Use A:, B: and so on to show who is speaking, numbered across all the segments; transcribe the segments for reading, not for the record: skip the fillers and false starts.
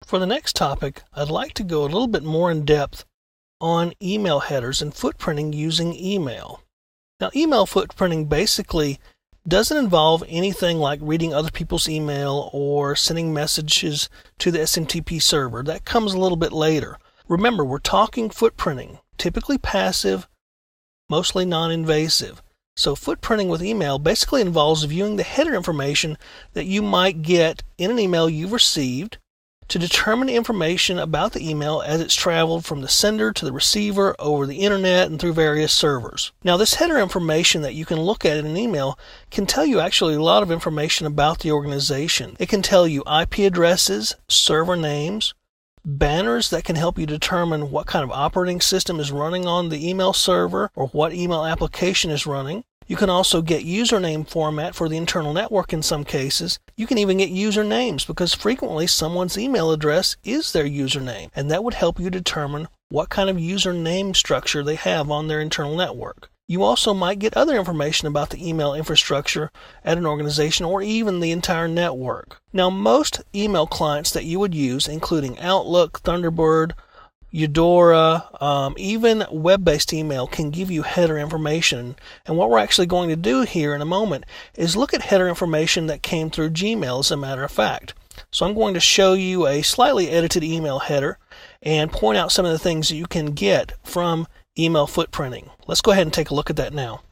A: For the next topic, I'd like to go a little bit more in depth on email headers and footprinting using email. Now, email footprinting basically doesn't involve anything like reading other people's email or sending messages to the SMTP server. That comes a little bit later. Remember, we're talking footprinting, typically passive, mostly non-invasive. So footprinting with email basically involves viewing the header information that you might get in an email you've received to determine information about the email as it's traveled from the sender to the receiver over the internet and through various servers. Now, this header information that you can look at in an email can tell you actually a lot of information about the organization. It can tell you IP addresses, server names, banners that can help you determine what kind of operating system is running on the email server or what email application is running. You can also get username format for the internal network in some cases. You can even get usernames because frequently someone's email address is their username, and that would help you determine what kind of username structure they have on their internal network. You also might get other information about the email infrastructure at an organization or even the entire network. Now, most email clients that you would use, including Outlook, Thunderbird, Eudora, even web-based email, can give you header information. And what we're actually going to do here in a moment is look at header information that came through Gmail, as a matter of fact. So I'm going to show you a slightly edited email header and point out some of the things that you can get from email footprinting. Let's go ahead and take a look at that now.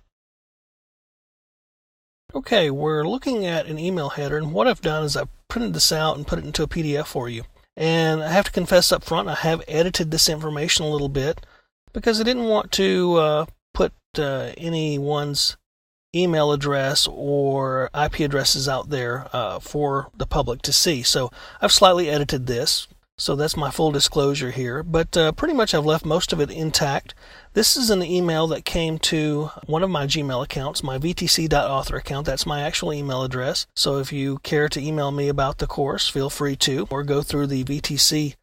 A: Okay, we're looking at an email header, and what I've done is I've printed this out and put it into a PDF for you. And I have to confess up front, I have edited this information a little bit because I didn't want to put anyone's email address or IP addresses out there for the public to see. So I've slightly edited this. So that's my full disclosure here, but pretty much I've left most of it intact. This is an email that came to one of my Gmail accounts, my vtc.author account. That's my actual email address. So if you care to email me about the course, feel free to, or go through the VTC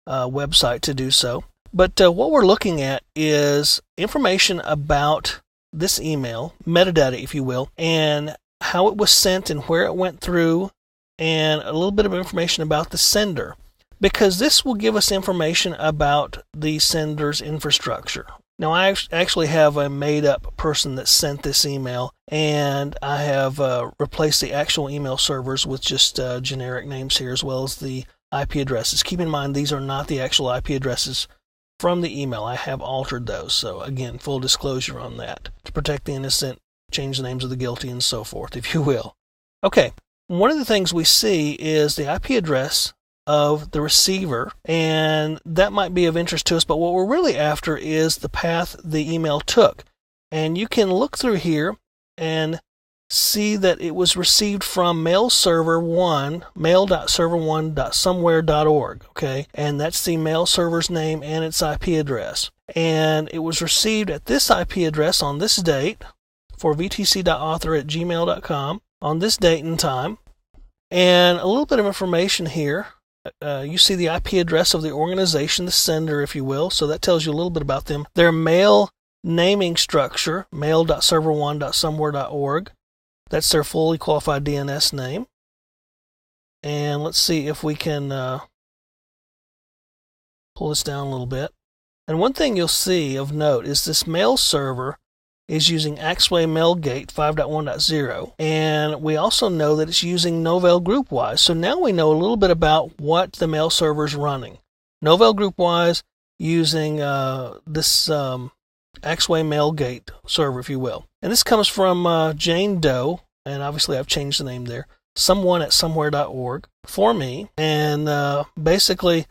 A: website to do so. But what we're looking at is information about this email, metadata if you will, and how it was sent and where it went through, and a little bit of information about the sender, because this will give us information about the sender's infrastructure. Now, I actually have a made-up person that sent this email, and I have replaced the actual email servers with just generic names here, as well as the IP addresses. Keep in mind, these are not the actual IP addresses from the email. I have altered those. So again, full disclosure on that to protect the innocent, change the names of the guilty, and so forth, if you will. Okay, one of the things we see is the IP address of the receiver, and that might be of interest to us, but what we're really after is the path the email took. And you can look through here and see that it was received from mail.server1, mail.server1.somewhere.org, okay? And that's the mail server's name and its IP address. And it was received at this IP address on this date for vtc.author@gmail.com on this date and time. And a little bit of information here. You see the IP address of the organization, the sender, if you will. So that tells you a little bit about them. Their mail naming structure, mail.server1.somewhere.org. That's their fully qualified DNS name. And let's see if we can pull this down a little bit. And one thing you'll see of note is this mail server is using Axway Mailgate 5.1.0, and we also know that it's using Novell GroupWise. So now we know a little bit about what the mail server is running. Novell GroupWise using this Axway Mailgate server, if you will. And this comes from Jane Doe, and obviously I've changed the name there, someone@somewhere.org for me. And basically,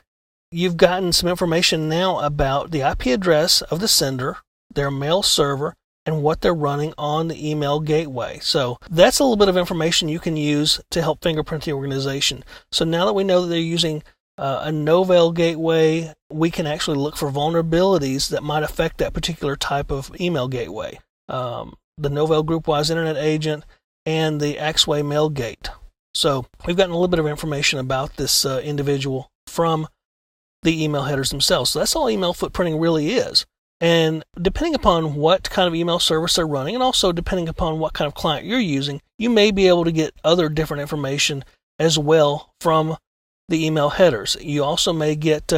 A: you've gotten some information now about the IP address of the sender, their mail server, and what they're running on the email gateway. So that's a little bit of information you can use to help fingerprint the organization. So now that we know that they're using a Novell gateway, we can actually look for vulnerabilities that might affect that particular type of email gateway. The Novell GroupWise Internet Agent and the Axway Mailgate. So we've gotten a little bit of information about this individual from the email headers themselves. So that's all email footprinting really is. And depending upon what kind of email service they're running, and also depending upon what kind of client you're using, you may be able to get other different information as well from the email headers. You also may get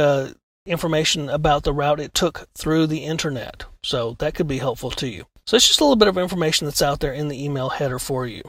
A: information about the route it took through the internet. So that could be helpful to you. So it's just a little bit of information that's out there in the email header for you.